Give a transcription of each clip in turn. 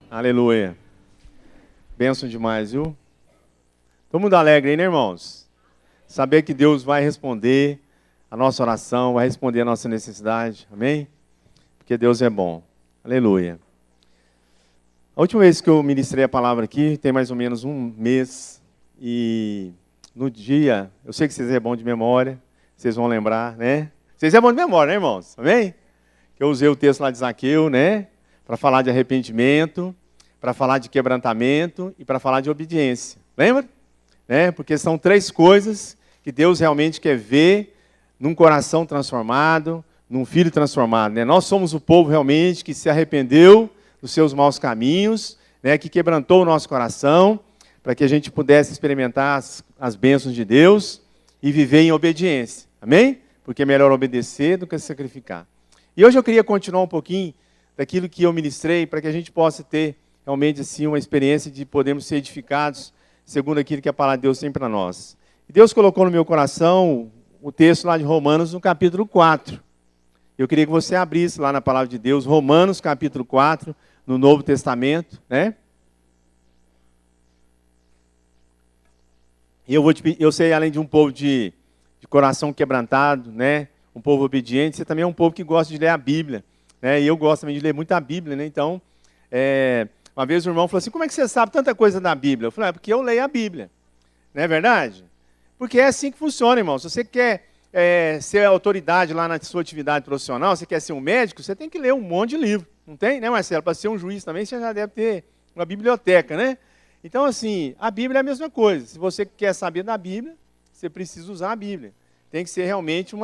Aleluia. Benção demais, viu? Todo mundo alegre aí, né, irmãos? Saber que Deus vai responder a nossa oração, vai responder a nossa necessidade. Amém? Porque Deus é bom. Aleluia. A última vez que eu ministrei a palavra aqui, tem mais ou menos um mês. E no dia, eu sei que vocês é bom de memória, vocês vão lembrar, né? Vocês é bom de memória, né, irmãos? Amém? Que eu usei o texto lá de Zaqueu, né? Para falar de arrependimento, para falar de quebrantamento e para falar de obediência. Lembra? Né? Porque são três coisas que Deus realmente quer ver num coração transformado, num filho transformado. Né? Nós somos o povo realmente que se arrependeu dos seus maus caminhos, né? Que quebrantou o nosso coração, para que a gente pudesse experimentar as bênçãos de Deus e viver em obediência. Amém? Porque é melhor obedecer do que sacrificar. E hoje eu queria continuar um pouquinho daquilo que eu ministrei, para que a gente possa ter realmente assim, uma experiência de podermos ser edificados segundo aquilo que a palavra de Deus tem para nós. E Deus colocou no meu coração o texto lá de Romanos, no capítulo 4. Eu queria que você abrisse lá na palavra de Deus, Romanos, capítulo 4, no Novo Testamento, né? E eu sei, além de um povo de coração quebrantado, né? Um povo obediente, você também é um povo que gosta de ler a Bíblia. Né? E eu gosto também de ler muito a Bíblia, né? Então, uma vez o irmão falou assim, como é que você sabe tanta coisa da Bíblia? Eu falei, porque eu leio a Bíblia. Não é verdade? Porque é assim que funciona, irmão. Se você quer ser autoridade lá na sua atividade profissional, você quer ser um médico, você tem que ler um monte de livro. Não tem, né, Marcelo? Para ser um juiz também, você já deve ter uma biblioteca, né? Então, assim, a Bíblia é a mesma coisa. Se você quer saber da Bíblia, você precisa usar a Bíblia. Tem que ser realmente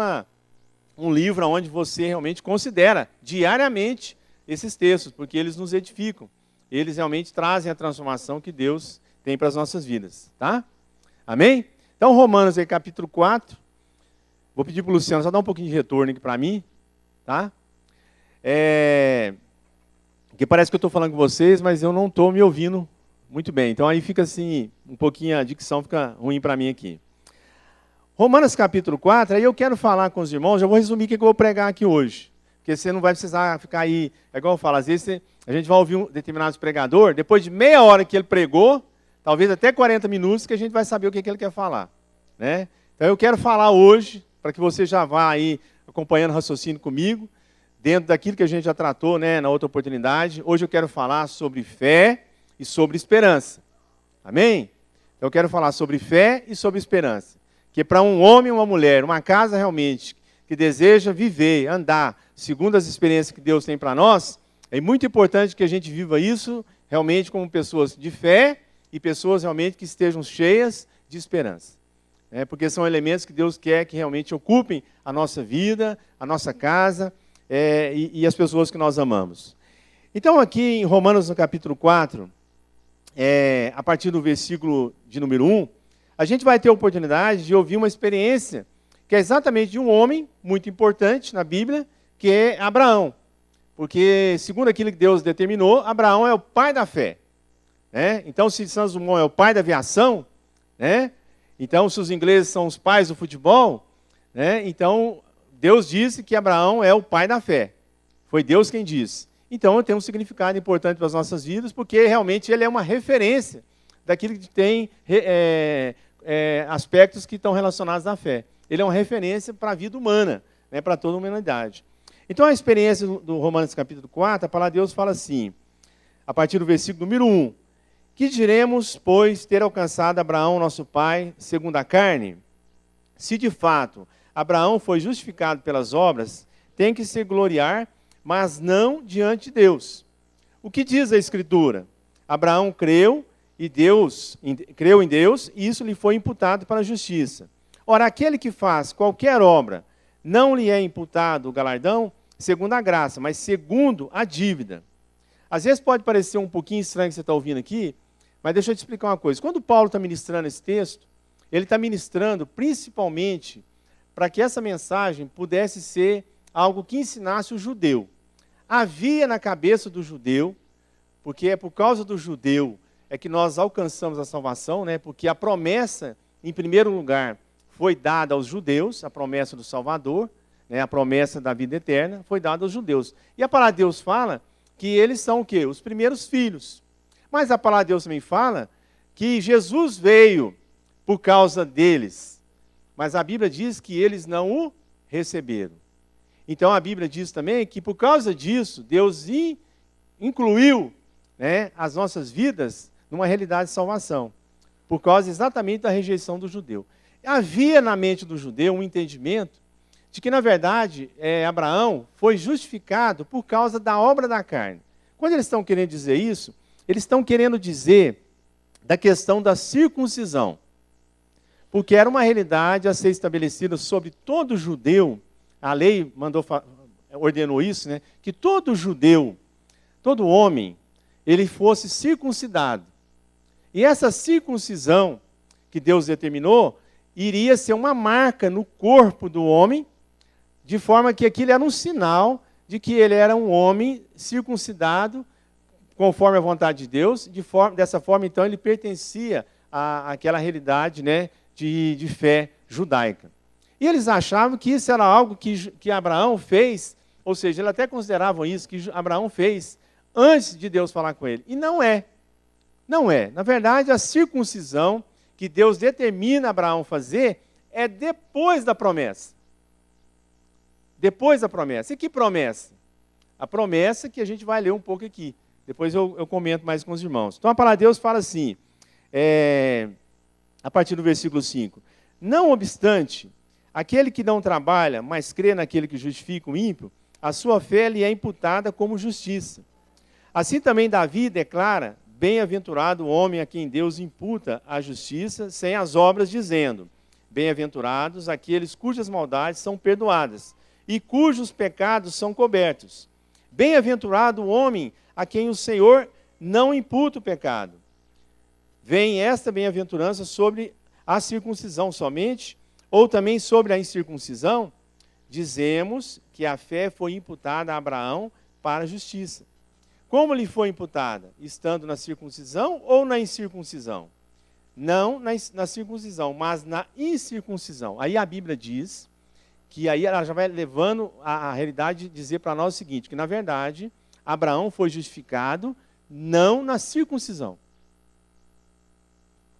um livro onde você realmente considera diariamente esses textos, porque eles nos edificam. Eles realmente trazem a transformação que Deus tem para as nossas vidas. Tá? Amém? Então, Romanos, aí, capítulo 4. Vou pedir para o Luciano só dar um pouquinho de retorno aqui para mim. Tá? Porque parece que eu estou falando com vocês, mas eu não estou me ouvindo muito bem. Então, aí fica assim, um pouquinho, a dicção fica ruim para mim aqui. Romanos capítulo 4, aí eu quero falar com os irmãos, já vou resumir o que eu vou pregar aqui hoje. Porque você não vai precisar ficar aí, é igual eu falo, às vezes a gente vai ouvir um determinado pregador, depois de meia hora que ele pregou, talvez até 40 minutos, que a gente vai saber o que ele quer falar. Né? Então eu quero falar hoje, para que você já vá aí acompanhando o raciocínio comigo, dentro daquilo que a gente já tratou, né, na outra oportunidade. Hoje eu quero falar sobre fé e sobre esperança. Amém? Então eu quero falar sobre fé e sobre esperança. Que para um homem e uma mulher, uma casa realmente que deseja viver, andar, segundo as experiências que Deus tem para nós, é muito importante que a gente viva isso realmente como pessoas de fé e pessoas realmente que estejam cheias de esperança. Porque são elementos que Deus quer que realmente ocupem a nossa vida, a nossa casa e as pessoas que nós amamos. Então aqui em Romanos no capítulo 4, a partir do versículo de número 1, a gente vai ter a oportunidade de ouvir uma experiência que é exatamente de um homem muito importante na Bíblia, que é Abraão. Porque, segundo aquilo que Deus determinou, Abraão é o pai da fé. Né? Então, se Santos Dumont é o pai da aviação, né? Então, se os ingleses são os pais do futebol, né? Então, Deus disse que Abraão é o pai da fé. Foi Deus quem disse. Então, tem um significado importante para as nossas vidas, porque realmente ele é uma referência daquilo que tem aspectos que estão relacionados à fé. Ele é uma referência para a vida humana, né, para toda a humanidade. Então, a experiência do Romanos capítulo 4, a palavra de Deus fala assim, a partir do versículo número 1, que diremos, pois, ter alcançado Abraão, nosso pai, segundo a carne? Se de fato Abraão foi justificado pelas obras, tem que se gloriar, mas não diante de Deus. O que diz a Escritura? Abraão creu em Deus, e isso lhe foi imputado para a justiça. Ora, aquele que faz qualquer obra, não lhe é imputado o galardão segundo a graça, mas segundo a dívida. Às vezes pode parecer um pouquinho estranho que você está ouvindo aqui, mas deixa eu te explicar uma coisa. Quando Paulo está ministrando esse texto, ele está ministrando principalmente para que essa mensagem pudesse ser algo que ensinasse o judeu. Havia na cabeça do judeu, porque é por causa do judeu é que nós alcançamos a salvação, né? Porque a promessa, em primeiro lugar, foi dada aos judeus, a promessa do Salvador, né? A promessa da vida eterna, foi dada aos judeus. E a palavra de Deus fala que eles são o quê? Os primeiros filhos. Mas a palavra de Deus também fala que Jesus veio por causa deles. Mas a Bíblia diz que eles não o receberam. Então a Bíblia diz também que por causa disso, Deus incluiu, né, as nossas vidas numa realidade de salvação. Por causa exatamente da rejeição do judeu. Havia na mente do judeu um entendimento de que, na verdade, Abraão foi justificado por causa da obra da carne. Quando eles estão querendo dizer isso, eles estão querendo dizer da questão da circuncisão. Porque era uma realidade a ser estabelecida sobre todo judeu. A lei ordenou isso, né? Que todo judeu, todo homem, ele fosse circuncidado. E essa circuncisão que Deus determinou iria ser uma marca no corpo do homem, de forma que aquilo era um sinal de que ele era um homem circuncidado, conforme a vontade de Deus. Dessa forma, então, ele pertencia àquela realidade, né, de fé judaica. E eles achavam que isso era algo que Abraão fez, ou seja, eles até consideravam isso, que Abraão fez antes de Deus falar com ele. E não é. Não é. Na verdade, a circuncisão que Deus determina Abraão fazer é depois da promessa. Depois da promessa. E que promessa? A promessa que a gente vai ler um pouco aqui. Depois eu comento mais com os irmãos. Então a palavra de Deus fala assim, a partir do versículo 5. Não obstante, aquele que não trabalha, mas crê naquele que justifica o ímpio, a sua fé lhe é imputada como justiça. Assim também Davi declara: bem-aventurado o homem a quem Deus imputa a justiça sem as obras, dizendo: bem-aventurados aqueles cujas maldades são perdoadas e cujos pecados são cobertos. Bem-aventurado o homem a quem o Senhor não imputa o pecado. Vem esta bem-aventurança sobre a circuncisão somente, ou também sobre a incircuncisão? Dizemos que a fé foi imputada a Abraão para a justiça. Como lhe foi imputada? Estando na circuncisão ou na incircuncisão? Não na circuncisão, mas na incircuncisão. Aí a Bíblia diz que aí ela já vai levando a realidade de dizer para nós o seguinte, que na verdade Abraão foi justificado não na circuncisão.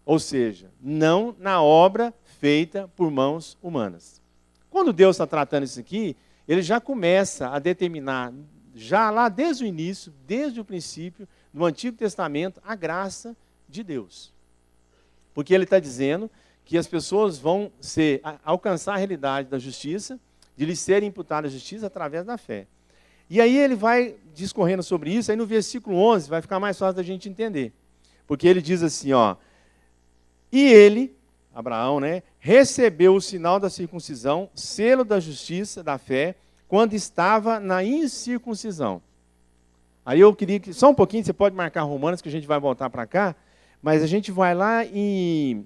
Ou seja, não na obra feita por mãos humanas. Quando Deus está tratando isso aqui, ele já começa a determinar, já lá desde o início, desde o princípio, no Antigo Testamento, a graça de Deus. Porque ele está dizendo que as pessoas vão alcançar a realidade da justiça, de lhes serem imputadas a justiça através da fé. E aí ele vai discorrendo sobre isso, aí no versículo 11 vai ficar mais fácil da gente entender. Porque ele diz assim, ó, e ele, Abraão, né, recebeu o sinal da circuncisão, selo da justiça, da fé, quando estava na incircuncisão. Aí eu queria que, só um pouquinho, você pode marcar Romanos, que a gente vai voltar para cá, mas a gente vai lá em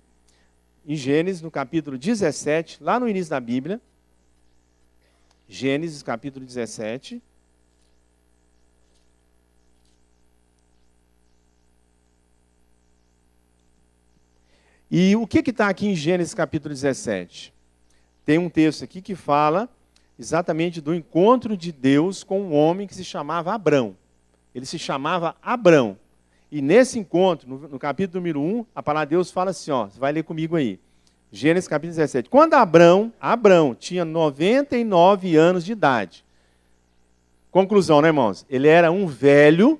Gênesis, no capítulo 17, lá no início da Bíblia. Gênesis, capítulo 17. E o que está aqui em Gênesis, capítulo 17? Tem um texto aqui que fala exatamente do encontro de Deus com um homem que se chamava Abrão. Ele se chamava Abrão. E nesse encontro, no capítulo número 1, a palavra de Deus fala assim, ó, você vai ler comigo aí. Gênesis capítulo 17. Quando Abrão tinha 99 anos de idade. Conclusão, né, irmãos? Ele era um velho,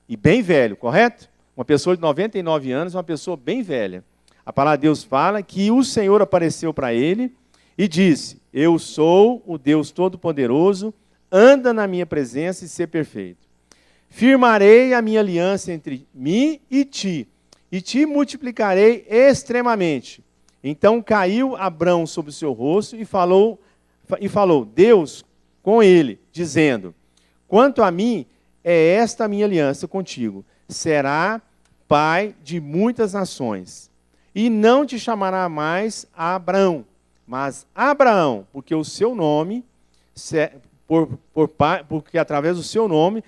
e bem velho, correto? Uma pessoa de 99 anos, uma pessoa bem velha. A palavra de Deus fala que o Senhor apareceu para ele e disse: eu sou o Deus Todo-Poderoso, anda na minha presença e ser perfeito. Firmarei a minha aliança entre mim e te multiplicarei extremamente. Então caiu Abrão sobre o seu rosto e falou Deus com ele, dizendo: quanto a mim, é esta a minha aliança contigo. Será pai de muitas nações. E não te chamará mais Abrão, mas Abraão, porque o seu nome, porque através do seu nome,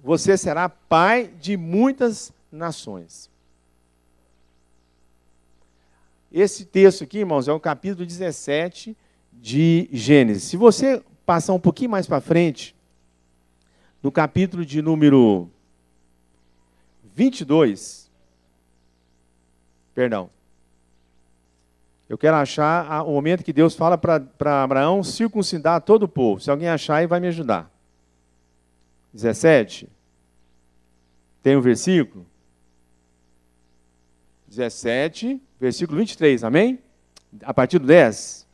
você será pai de muitas nações. Esse texto aqui, irmãos, é o capítulo 17 de Gênesis. Se você passar um pouquinho mais para frente, no capítulo de número 22, perdão, eu quero achar o momento que Deus fala para Abraão circuncidar todo o povo. Se alguém achar aí, vai me ajudar. 17. Tem um versículo? 17, versículo 23, amém? A partir do 10?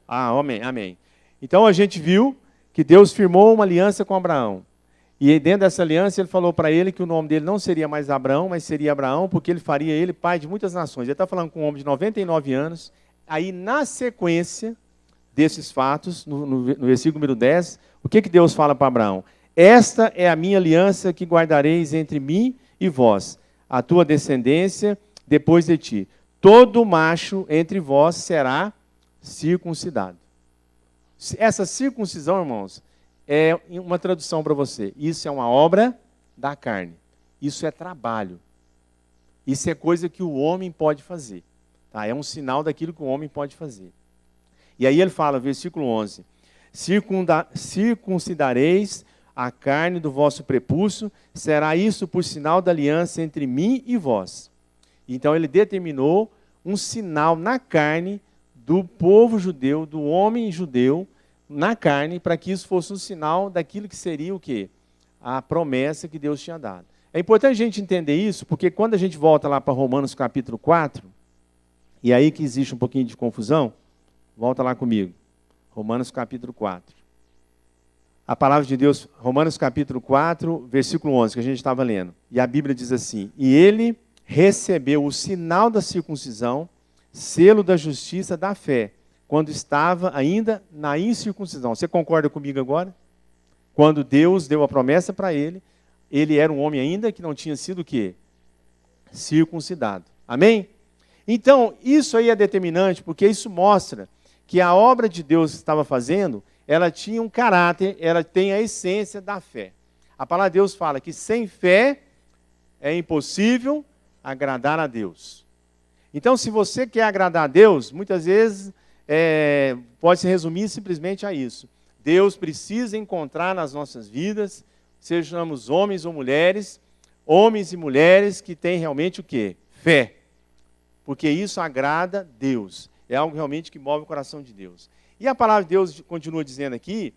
Amém, amém. Então a gente viu que Deus firmou uma aliança com Abraão. E dentro dessa aliança ele falou para ele que o nome dele não seria mais Abraão, mas seria Abraão, porque ele faria ele pai de muitas nações. Ele está falando com um homem de 99 anos. Aí, na sequência desses fatos, no versículo número 10, o que Deus fala para Abraão? Esta é a minha aliança que guardareis entre mim e vós, a tua descendência depois de ti. Todo macho entre vós será circuncidado. Essa circuncisão, irmãos, é uma tradução para você. Isso é uma obra da carne. Isso é trabalho. Isso é coisa que o homem pode fazer. Tá? É um sinal daquilo que o homem pode fazer. E aí ele fala, versículo 11, circuncidareis a carne do vosso prepúcio, será isso por sinal da aliança entre mim e vós. Então ele determinou um sinal na carne do povo judeu, do homem judeu, na carne, para que isso fosse um sinal daquilo que seria o quê? A promessa que Deus tinha dado. É importante a gente entender isso, porque quando a gente volta lá para Romanos capítulo 4, e aí que existe um pouquinho de confusão, volta lá comigo. Romanos capítulo 4. A palavra de Deus, Romanos capítulo 4, versículo 11, que a gente estava lendo. E a Bíblia diz assim, e ele recebeu o sinal da circuncisão, selo da justiça da fé, quando estava ainda na incircuncisão. Você concorda comigo agora? Quando Deus deu a promessa para ele, ele era um homem ainda que não tinha sido o quê? Circuncidado. Amém? Então, isso aí é determinante, porque isso mostra que a obra de Deus que estava fazendo, ela tinha um caráter, ela tem a essência da fé. A palavra de Deus fala que sem fé é impossível agradar a Deus. Então, se você quer agradar a Deus, muitas vezes pode se resumir simplesmente a isso. Deus precisa encontrar nas nossas vidas, sejamos homens ou mulheres, homens e mulheres que têm realmente o quê? Fé. Porque isso agrada Deus. É algo realmente que move o coração de Deus. E a palavra de Deus continua dizendo aqui,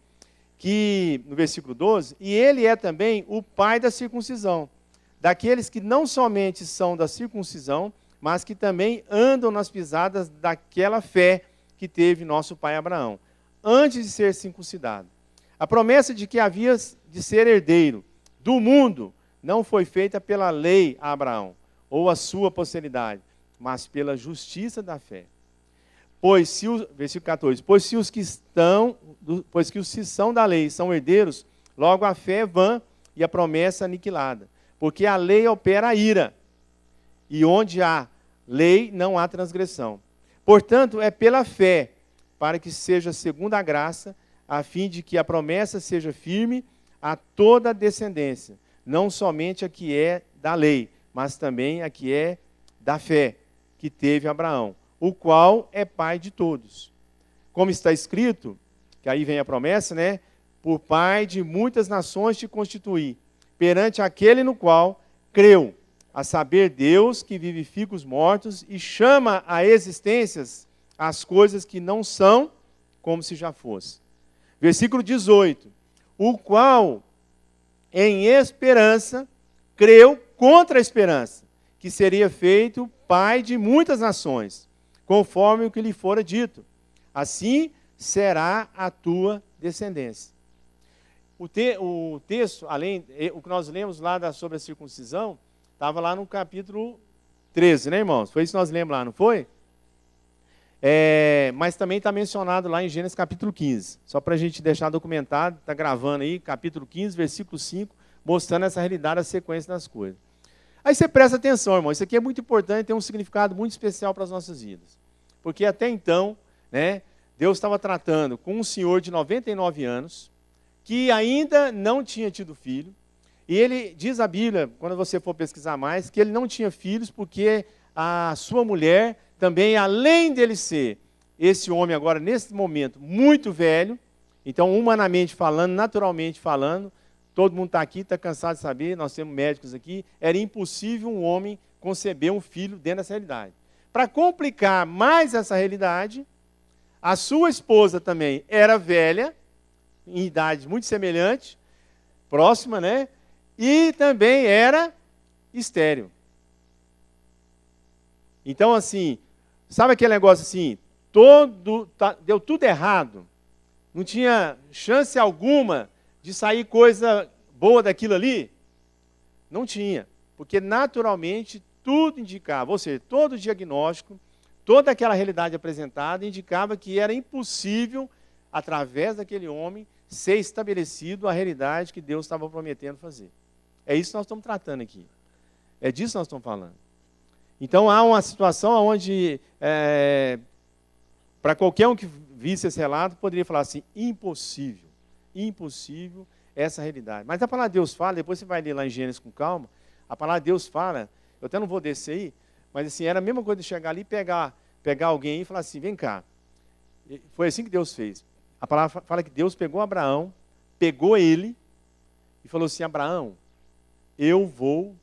que no versículo 12, e ele é também o pai da circuncisão, daqueles que não somente são da circuncisão, mas que também andam nas pisadas daquela fé que teve nosso pai Abraão, antes de ser circuncidado. A promessa de que havia de ser herdeiro do mundo não foi feita pela lei a Abraão, ou a sua posteridade, mas pela justiça da fé. Versículo 14, pois que os que são da lei são herdeiros, logo a fé é vã e a promessa aniquilada. Porque a lei opera a ira, e onde há lei não há transgressão. Portanto, é pela fé, para que seja segundo a graça, a fim de que a promessa seja firme a toda a descendência, não somente a que é da lei, mas também a que é da fé, que teve Abraão, o qual é pai de todos. Como está escrito, que aí vem a promessa, né? Por pai de muitas nações te constituí, perante aquele no qual creu, a saber Deus que vivifica os mortos e chama a existências as coisas que não são como se já fosse. Versículo 18, o qual em esperança creu contra a esperança, que seria feito pai de muitas nações, conforme o que lhe fora dito. Assim será a tua descendência. O texto, o que nós lemos lá sobre a circuncisão, estava lá no capítulo 13, né, irmãos? Foi isso que nós lemos lá, não foi? Mas também está mencionado lá em Gênesis capítulo 15. Só para a gente deixar documentado, está gravando aí, capítulo 15, versículo 5, mostrando essa realidade, a sequência das coisas. Aí você presta atenção, irmão, isso aqui é muito importante, tem um significado muito especial para as nossas vidas. Porque até então, né, Deus estava tratando com um senhor de 99 anos, que ainda não tinha tido filho, e ele diz a Bíblia, quando você for pesquisar mais, que ele não tinha filhos porque a sua mulher também, além dele ser esse homem agora, nesse momento, muito velho, então humanamente falando, naturalmente falando, todo mundo está aqui, está cansado de saber, nós temos médicos aqui, era impossível um homem conceber um filho dentro dessa realidade. Para complicar mais essa realidade, a sua esposa também era velha, em idade muito semelhante, próxima, né? E também era estéril. Então, assim, sabe aquele negócio assim, deu tudo errado, não tinha chance alguma de sair coisa boa daquilo ali? Não tinha, porque naturalmente tudo indicava, ou seja, todo o diagnóstico, toda aquela realidade apresentada indicava que era impossível, através daquele homem, ser estabelecido a realidade que Deus estava prometendo fazer. É isso que nós estamos tratando aqui. É disso que nós estamos falando. Então há uma situação onde, para qualquer um que visse esse relato, poderia falar assim, impossível essa realidade. Mas a palavra de Deus fala, depois você vai ler lá em Gênesis com calma, a palavra de Deus fala, eu até não vou descer aí, mas assim, era a mesma coisa de chegar ali e pegar alguém e falar assim, vem cá. Foi assim que Deus fez. A palavra fala que Deus pegou Abraão, pegou ele e falou assim, Abraão, eu vou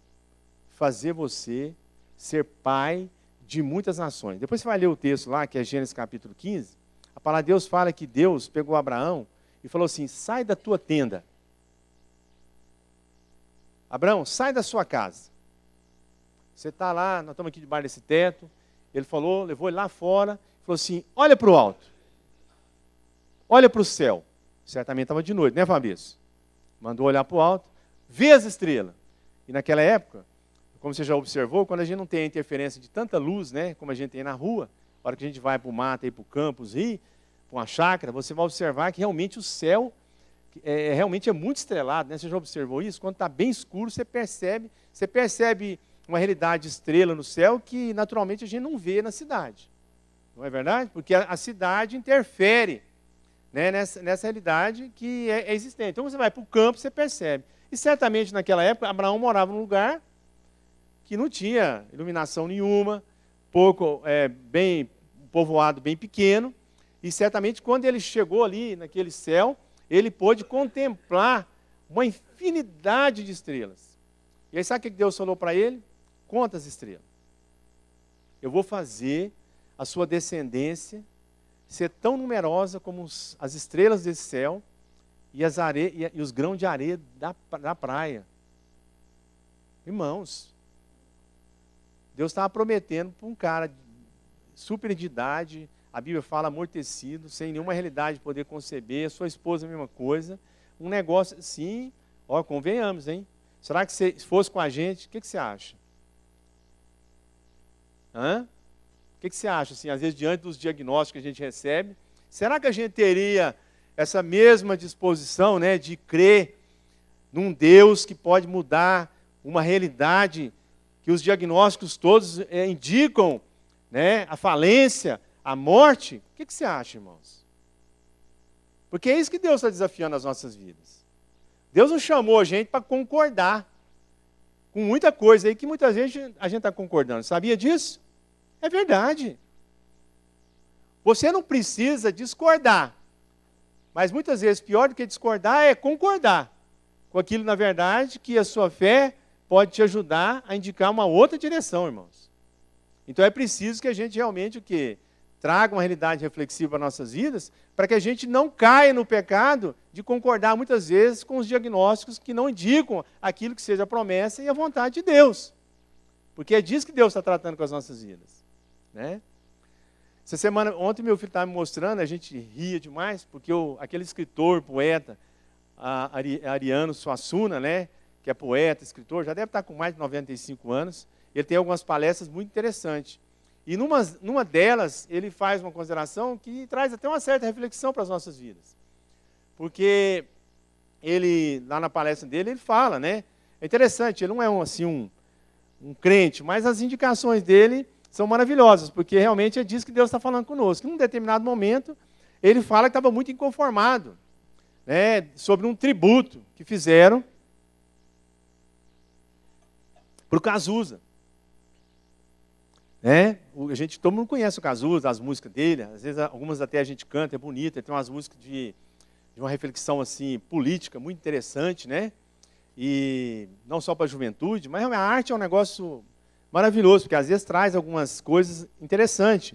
fazer você ser pai de muitas nações. Depois você vai ler o texto lá, que é Gênesis capítulo 15, a palavra de Deus fala que Deus pegou Abraão e falou assim, sai da tua tenda. Abraão, sai da sua casa. Você está lá, nós estamos aqui debaixo desse teto. Ele falou, levou ele lá fora, falou assim, olha para o alto. Olha para o céu. Certamente estava de noite, né, Fabrício? Mandou olhar para o alto, vê as estrelas. E naquela época, como você já observou, quando a gente não tem a interferência de tanta luz, né, como a gente tem na rua, na hora que a gente vai para o mato, para o campus, para uma chácara, você vai observar que realmente o céu realmente é muito estrelado, né? Você já observou isso? Quando está bem escuro, você percebe uma realidade de estrela no céu que naturalmente a gente não vê na cidade. Não é verdade? Porque a cidade interfere, né, nessa realidade que é existente. Então você vai para o campo, você percebe. E certamente naquela época, Abraão morava num lugar que não tinha iluminação nenhuma, bem povoado, bem pequeno, e certamente quando ele chegou ali naquele céu, ele pôde contemplar uma infinidade de estrelas. E aí sabe o que Deus falou para ele? Conta as estrelas. Eu vou fazer a sua descendência ser tão numerosa como as estrelas desse céu e os grãos de areia da praia. Irmãos, Deus estava prometendo para um cara super de idade, a Bíblia fala amortecido, sem nenhuma realidade de poder conceber, sua esposa a mesma coisa, um negócio assim, convenhamos, hein? Será que se fosse com a gente, o que você acha? O que você acha, assim, às vezes diante dos diagnósticos que a gente recebe, será que a gente teria essa mesma disposição, né, de crer num Deus que pode mudar uma realidade que os diagnósticos todos indicam, né, a falência, a morte? O que você acha, irmãos? Porque é isso que Deus está desafiando as nossas vidas. Deus não chamou a gente para concordar com muita coisa aí que muitas vezes a gente está concordando. Sabia disso? É verdade. Você não precisa discordar. Mas muitas vezes, pior do que discordar é concordar com aquilo, na verdade, que a sua fé pode te ajudar a indicar uma outra direção, irmãos. Então é preciso que a gente realmente o quê? Traga uma realidade reflexiva para nossas vidas, para que a gente não caia no pecado de concordar muitas vezes com os diagnósticos que não indicam aquilo que seja a promessa e a vontade de Deus. Porque é disso que Deus está tratando com as nossas vidas, né? Essa semana, ontem meu filho estava me mostrando, a gente ria demais, porque aquele escritor, poeta, Ariano Suassuna, né, que é poeta, escritor, já deve estar com mais de 95 anos, ele tem algumas palestras muito interessantes. E numa delas, ele faz uma consideração que traz até uma certa reflexão para as nossas vidas. Porque ele, lá na palestra dele, ele fala, né, é interessante, ele não é um crente, mas as indicações dele são maravilhosas, porque realmente é disso que Deus está falando conosco. Em um determinado momento, ele fala que estava muito inconformado, né, sobre um tributo que fizeram para o Cazuza. Todo mundo conhece o Cazuza, as músicas dele, às vezes algumas até a gente canta, é bonita, tem umas músicas de uma reflexão assim, política muito interessante, né? e não só para a juventude, mas a arte é um negócio maravilhoso, porque às vezes traz algumas coisas interessantes.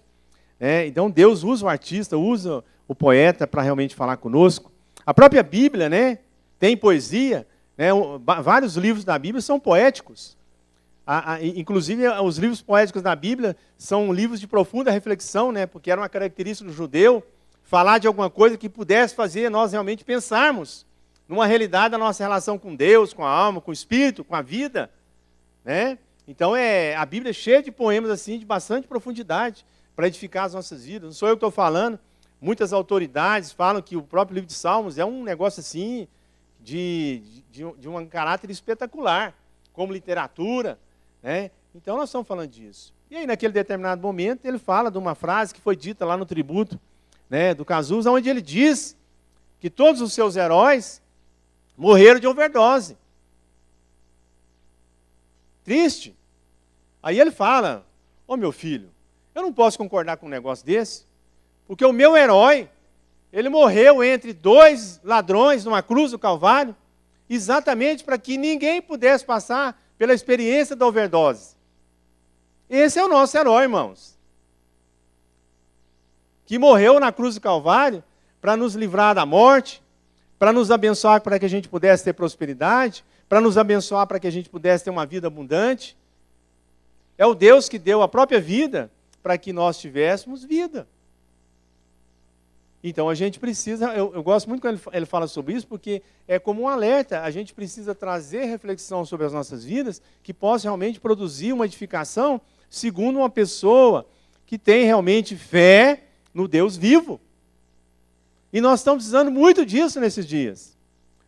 Então Deus usa o artista, usa o poeta para realmente falar conosco. A própria Bíblia, né, tem poesia, né, vários livros da Bíblia são poéticos. Inclusive, os livros poéticos da Bíblia são livros de profunda reflexão, né, porque era uma característica do judeu falar de alguma coisa que pudesse fazer nós realmente pensarmos numa realidade da nossa relação com Deus, com a alma, com o espírito, com a vida, né? Então, a Bíblia é cheia de poemas assim, de bastante profundidade, para edificar as nossas vidas. Não sou eu que estou falando, muitas autoridades falam que o próprio livro de Salmos é um negócio assim, de um caráter espetacular, como literatura, né? Então, nós estamos falando disso. E aí, naquele determinado momento, ele fala de uma frase que foi dita lá no tributo, né, do Cazuza, onde ele diz que todos os seus heróis morreram de overdose. Triste. Aí ele fala, meu filho, eu não posso concordar com um negócio desse, porque o meu herói, ele morreu entre 2 ladrões numa cruz do Calvário, exatamente para que ninguém pudesse passar pela experiência da overdose. Esse é o nosso herói, irmãos. Que morreu na cruz do Calvário para nos livrar da morte, para nos abençoar para que a gente pudesse ter prosperidade, para nos abençoar para que a gente pudesse ter uma vida abundante. É o Deus que deu a própria vida para que nós tivéssemos vida. Então a gente precisa, eu gosto muito quando ele fala sobre isso, porque é como um alerta, a gente precisa trazer reflexão sobre as nossas vidas, que possa realmente produzir uma edificação segundo uma pessoa que tem realmente fé no Deus vivo. E nós estamos precisando muito disso nesses dias.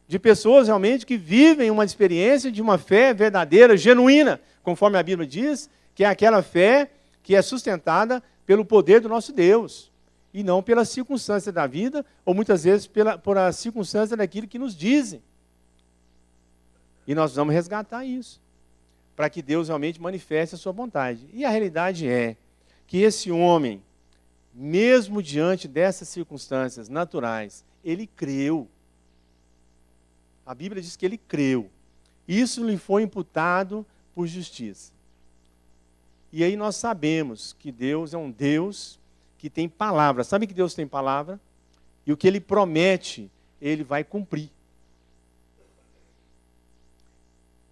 De pessoas realmente que vivem uma experiência de uma fé verdadeira, genuína, conforme a Bíblia diz, que é aquela fé que é sustentada pelo poder do nosso Deus, e não pela circunstância da vida, ou muitas vezes por a circunstância daquilo que nos dizem. E nós vamos resgatar isso, para que Deus realmente manifeste a sua vontade. E a realidade é que esse homem, mesmo diante dessas circunstâncias naturais, ele creu. A Bíblia diz que ele creu. Isso lhe foi imputado por justiça. E aí nós sabemos que Deus é um Deus que tem palavra. Sabe que Deus tem palavra? E o que ele promete, ele vai cumprir.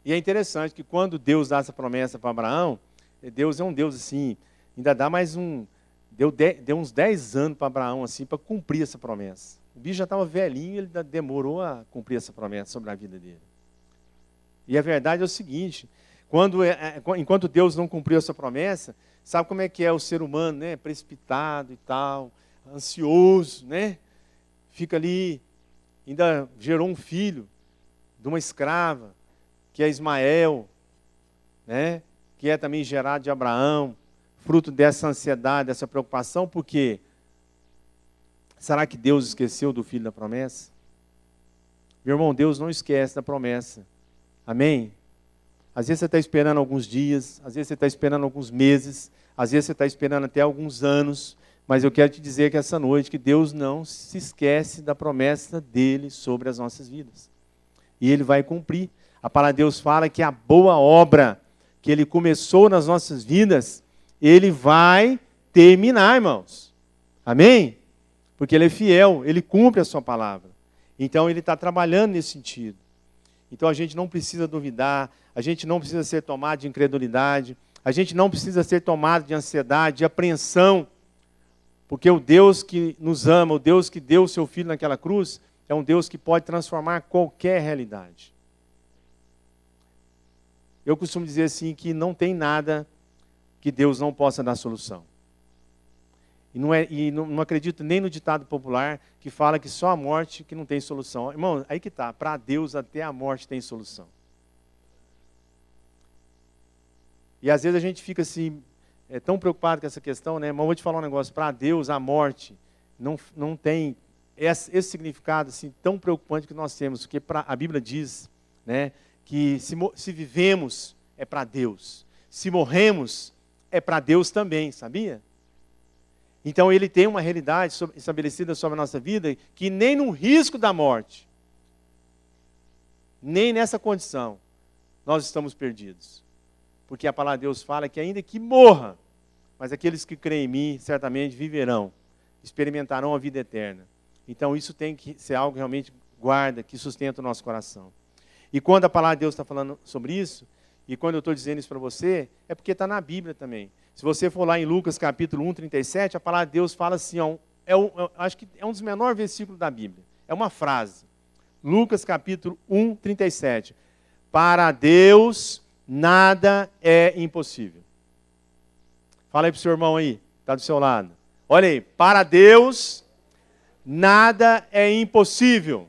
E é interessante que quando Deus dá essa promessa para Abraão, Deus é um Deus assim, ainda dá mais deu uns 10 anos para Abraão assim, para cumprir essa promessa. O bicho já estava velhinho e ele demorou a cumprir essa promessa sobre a vida dele. E a verdade é o seguinte, enquanto Deus não cumpriu essa promessa, sabe como é que é o ser humano, né? Precipitado e tal, ansioso, né? Fica ali, ainda gerou um filho de uma escrava, que é Ismael, né? Que é também gerado de Abraão, fruto dessa ansiedade, dessa preocupação, por quê? Será que Deus esqueceu do filho da promessa? Meu irmão, Deus não esquece da promessa. Amém? Às vezes você está esperando alguns dias, às vezes você está esperando alguns meses, às vezes você está esperando até alguns anos, mas eu quero te dizer que essa noite, que Deus não se esquece da promessa dele sobre as nossas vidas. E ele vai cumprir. A palavra de Deus fala que a boa obra que ele começou nas nossas vidas, ele vai terminar, irmãos. Amém? Porque ele é fiel, ele cumpre a sua palavra. Então ele está trabalhando nesse sentido. Então a gente não precisa duvidar, a gente não precisa ser tomado de incredulidade, a gente não precisa ser tomado de ansiedade, de apreensão, porque o Deus que nos ama, o Deus que deu o seu Filho naquela cruz, é um Deus que pode transformar qualquer realidade. Eu costumo dizer assim, que não tem nada que Deus não possa dar solução. E não acredito nem no ditado popular que fala que só a morte que não tem solução. Irmão, aí que está, para Deus até a morte tem solução. E às vezes a gente fica assim, tão preocupado com essa questão, né? Mas eu vou te falar um negócio, para Deus a morte não tem esse significado assim, tão preocupante que nós temos, porque a Bíblia diz, né, que se vivemos é para Deus, se morremos é para Deus também, sabia? Então ele tem uma realidade estabelecida sobre a nossa vida que nem no risco da morte, nem nessa condição, nós estamos perdidos. Porque a palavra de Deus fala que ainda que morra, mas aqueles que creem em mim, certamente viverão, experimentarão a vida eterna. Então isso tem que ser algo que realmente guarda, que sustenta o nosso coração. E quando a palavra de Deus está falando sobre isso, e quando eu estou dizendo isso para você, é porque está na Bíblia também. Se você for lá em Lucas capítulo 1, 37, a palavra de Deus fala assim, acho que é um dos menores versículos da Bíblia. É uma frase. Lucas capítulo 1, 37. Para Deus nada é impossível. Fala aí para o seu irmão aí, está do seu lado. Olha aí, para Deus nada é impossível.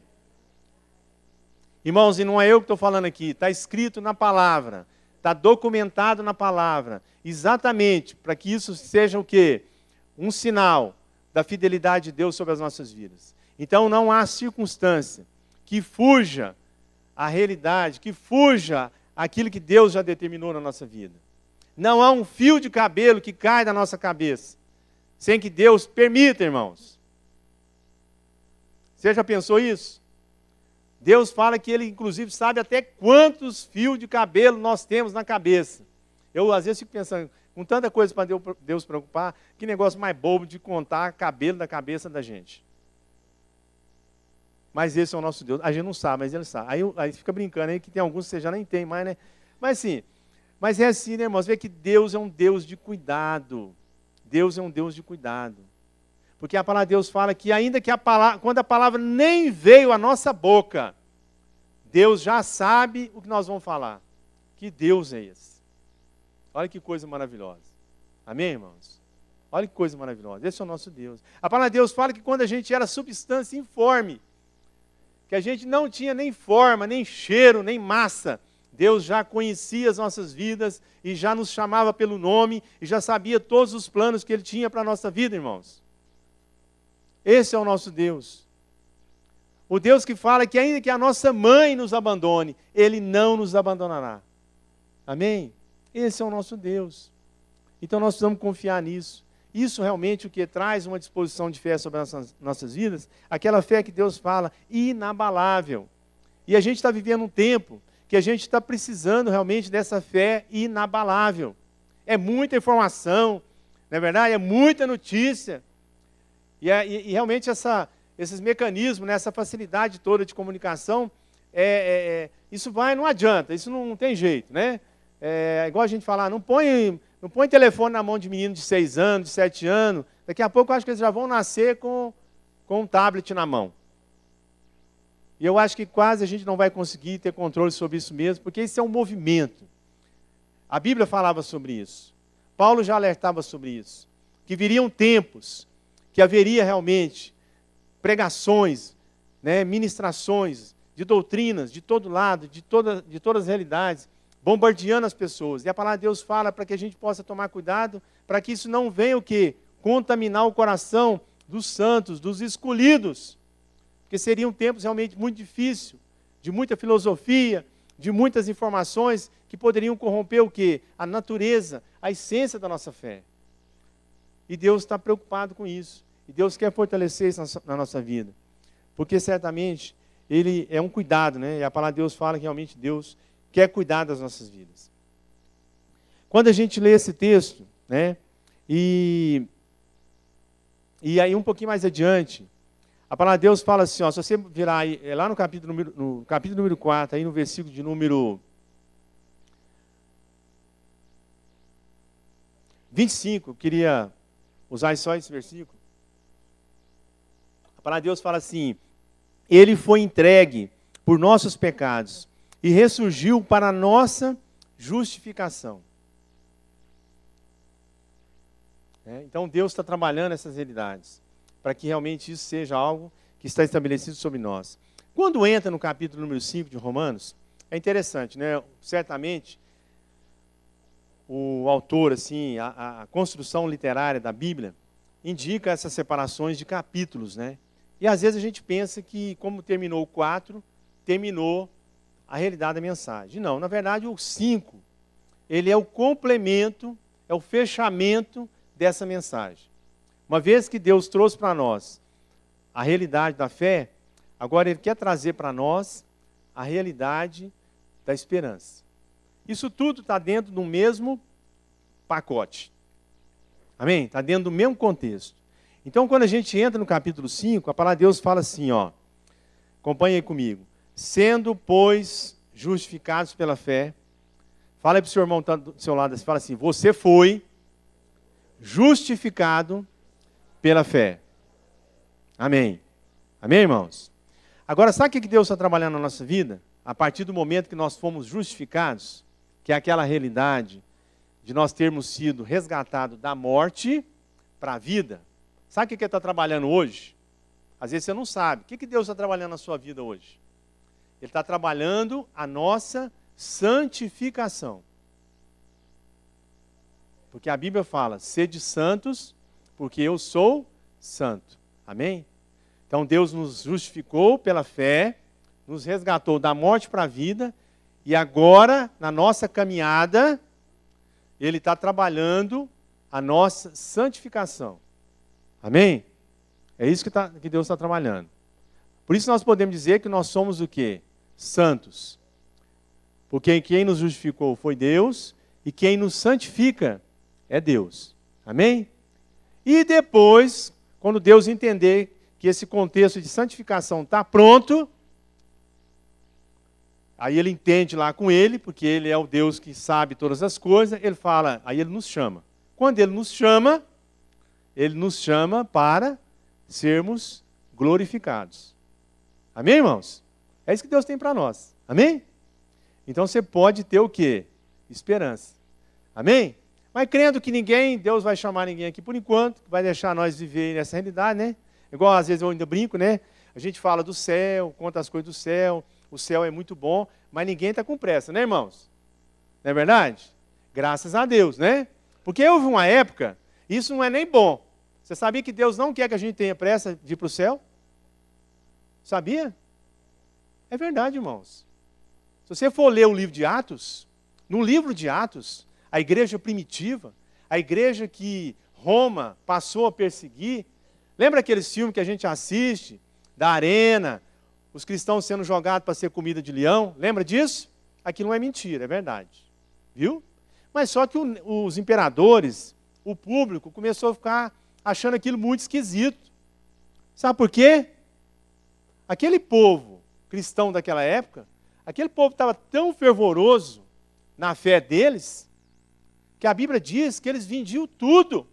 Irmãos, e não é eu que estou falando aqui, está escrito na palavra, está documentado na palavra, exatamente para que isso seja o quê? Um sinal da fidelidade de Deus sobre as nossas vidas. Então não há circunstância que fuja a realidade, que fuja aquilo que Deus já determinou na nossa vida. Não há um fio de cabelo que cai da nossa cabeça, sem que Deus permita, irmãos. Você já pensou isso? Deus fala que Ele, inclusive, sabe até quantos fios de cabelo nós temos na cabeça. Eu, às vezes, fico pensando, com tanta coisa para Deus preocupar, que negócio mais bobo de contar cabelo da cabeça da gente. Mas esse é o nosso Deus. A gente não sabe, mas Ele sabe. Aí fica brincando aí que tem alguns que você já nem tem mais, né? Mas sim, mas é assim, né, irmãos? Vê que Deus é um Deus de cuidado. Deus é um Deus de cuidado. Porque a palavra de Deus fala que ainda que quando a palavra nem veio à nossa boca, Deus já sabe o que nós vamos falar. Que Deus é esse? Olha que coisa maravilhosa. Amém, irmãos? Olha que coisa maravilhosa. Esse é o nosso Deus. A palavra de Deus fala que quando a gente era substância informe, que a gente não tinha nem forma, nem cheiro, nem massa, Deus já conhecia as nossas vidas e já nos chamava pelo nome e já sabia todos os planos que Ele tinha para a nossa vida, irmãos. Esse é o nosso Deus. O Deus que fala que ainda que a nossa mãe nos abandone, Ele não nos abandonará. Amém? Esse é o nosso Deus. Então nós precisamos confiar nisso. Isso realmente o que traz uma disposição de fé sobre as nossas vidas, aquela fé que Deus fala, inabalável. E a gente está vivendo um tempo que a gente está precisando realmente dessa fé inabalável. É muita informação, não é verdade? É muita notícia. E realmente esses mecanismos, né, essa facilidade toda de comunicação, isso não adianta, isso não tem jeito, né? Igual a gente falar, não põe telefone na mão de menino de 6 anos, de 7 anos, daqui a pouco eu acho que eles já vão nascer com um tablet na mão. E eu acho que quase a gente não vai conseguir ter controle sobre isso mesmo, porque isso é um movimento. A Bíblia falava sobre isso. Paulo já alertava sobre isso. Que viriam tempos que haveria realmente pregações, né, ministrações de doutrinas de todo lado, de todas as realidades, bombardeando as pessoas. E a palavra de Deus fala para que a gente possa tomar cuidado, para que isso não venha o quê? Contaminar o coração dos santos, dos escolhidos. Porque seriam tempos realmente muito difíceis, de muita filosofia, de muitas informações que poderiam corromper o quê? A natureza, a essência da nossa fé. E Deus está preocupado com isso. E Deus quer fortalecer isso na nossa vida. Porque certamente Ele é um cuidado, né? E a palavra de Deus fala que realmente Deus quer cuidar das nossas vidas. Quando a gente lê esse texto, né? E aí um pouquinho mais adiante, a palavra de Deus fala assim, ó, se você virar aí, lá no capítulo número 4, aí no versículo de número 25, eu queria usar só esse versículo. A palavra de Deus fala assim: Ele foi entregue por nossos pecados e ressurgiu para a nossa justificação. Então Deus está trabalhando essas realidades, para que realmente isso seja algo que está estabelecido sobre nós. Quando entra no capítulo número 5 de Romanos, é interessante, né? Certamente, o autor, assim, a construção literária da Bíblia, indica essas separações de capítulos, né? E às vezes a gente pensa que, como terminou o 4, terminou a realidade da mensagem. Não, na verdade o 5, ele é o complemento, é o fechamento dessa mensagem. Uma vez que Deus trouxe para nós a realidade da fé, agora Ele quer trazer para nós a realidade da esperança. Isso tudo está dentro do mesmo pacote. Amém? Está dentro do mesmo contexto. Então, quando a gente entra no capítulo 5, a palavra de Deus fala assim, ó. Acompanhe aí comigo. Sendo, pois, justificados pela fé. Fala aí para o seu irmão que está do seu lado, fala assim, você foi justificado pela fé. Amém. Amém, irmãos? Agora, sabe o que Deus está trabalhando na nossa vida? A partir do momento que nós fomos justificados, que é aquela realidade de nós termos sido resgatados da morte para a vida. Sabe o que Ele está trabalhando hoje? Às vezes você não sabe. O que Deus está trabalhando na sua vida hoje? Ele está trabalhando a nossa santificação. Porque a Bíblia fala, sede santos, porque eu sou santo. Amém? Então Deus nos justificou pela fé, nos resgatou da morte para a vida, e agora, na nossa caminhada, Ele está trabalhando a nossa santificação. Amém? É isso que Deus está trabalhando. Por isso nós podemos dizer que nós somos o quê? Santos. Porque quem nos justificou foi Deus, e quem nos santifica é Deus. Amém? E depois, quando Deus entender que esse contexto de santificação está pronto, aí Ele entende lá com Ele, porque Ele é o Deus que sabe todas as coisas, Ele fala, aí Ele nos chama. Quando Ele nos chama para sermos glorificados. Amém, irmãos? É isso que Deus tem para nós. Amém? Então você pode ter o quê? Esperança. Amém? Mas crendo que Deus vai chamar ninguém aqui por enquanto, vai deixar nós viver nessa realidade, né? Igual às vezes eu ainda brinco, né? A gente fala do céu, conta as coisas do céu, o céu é muito bom, mas ninguém está com pressa, né, irmãos? Não é verdade? Graças a Deus, né? Porque houve uma época, isso não é nem bom. Você sabia que Deus não quer que a gente tenha pressa de ir para o céu? Sabia? É verdade, irmãos. Se você for ler o livro de Atos, no livro de Atos, a igreja primitiva, a igreja que Roma passou a perseguir, lembra aqueles filmes que a gente assiste, da arena, os cristãos sendo jogados para ser comida de leão? Lembra disso? Aquilo não é mentira, é verdade. Viu? Mas só que os imperadores, o público, começou a ficar achando aquilo muito esquisito. Sabe por quê? Aquele povo cristão daquela época, aquele povo estava tão fervoroso na fé deles, que a Bíblia diz que eles vendiam tudo.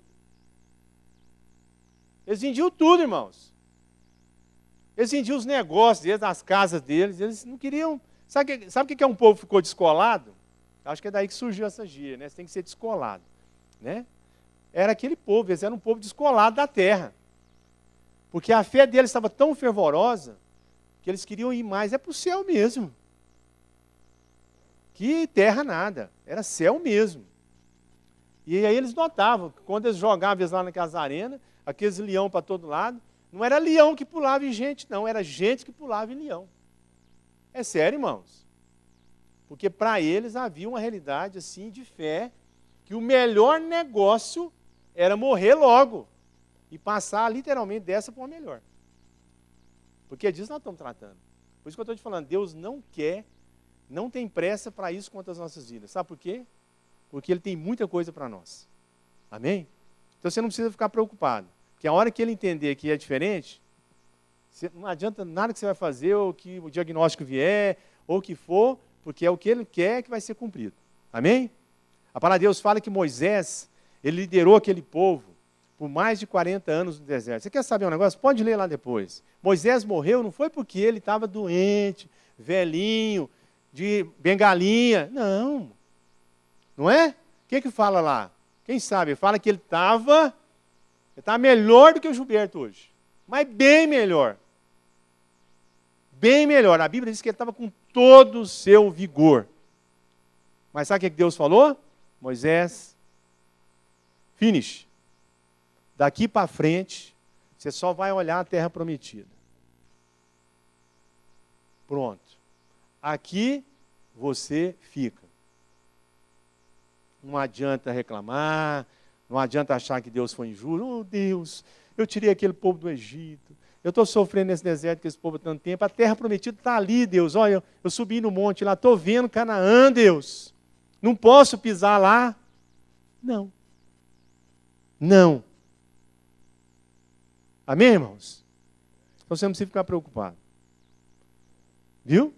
Eles vendiam tudo, irmãos. Eles vendiam os negócios deles, as casas deles, eles não queriam... Sabe o que é um povo que ficou descolado? Acho que é daí que surgiu essa gíria, né? Você tem que ser descolado, né? Era aquele povo, eles eram um povo descolado da terra. Porque a fé deles estava tão fervorosa, que eles queriam ir mais para o céu mesmo. Que terra nada, era céu mesmo. E aí eles notavam, que quando eles jogavam eles lá naquelas arenas, aqueles leão para todo lado, não era leão que pulava em gente, não, era gente que pulava em leão. É sério, irmãos. Porque para eles havia uma realidade assim de fé, que o melhor negócio era morrer logo e passar literalmente dessa para uma melhor. Porque disso nós estamos tratando. Por isso que eu estou te falando, Deus não quer, não tem pressa para isso quanto às nossas vidas. Sabe por quê? Porque Ele tem muita coisa para nós. Amém? Então você não precisa ficar preocupado. Porque a hora que Ele entender que é diferente, não adianta nada que você vai fazer, ou que o diagnóstico vier, ou o que for, porque é o que Ele quer que vai ser cumprido. Amém? A palavra de Deus fala que Moisés, ele liderou aquele povo por mais de 40 anos no deserto. Você quer saber um negócio? Pode ler lá depois. Moisés morreu não foi porque ele estava doente, velhinho, de bengalinha. Não. Não é? O que fala lá? Quem sabe? Fala que ele estava melhor do que o Gilberto hoje. Mas bem melhor. Bem melhor. A Bíblia diz que ele estava com todo o seu vigor. Mas sabe o que Deus falou? Moisés, finish. Daqui para frente, você só vai olhar a terra prometida. Pronto. Aqui você fica. Não adianta reclamar, não adianta achar que Deus foi injusto. Oh, Deus, eu tirei aquele povo do Egito, eu estou sofrendo nesse deserto com esse povo há tanto tempo, a terra prometida está ali, Deus. Olha, eu subi no monte lá, estou vendo Canaã, Deus. Não posso pisar lá. Não. Não. Amém, irmãos? Então você não precisa ficar preocupado. Viu?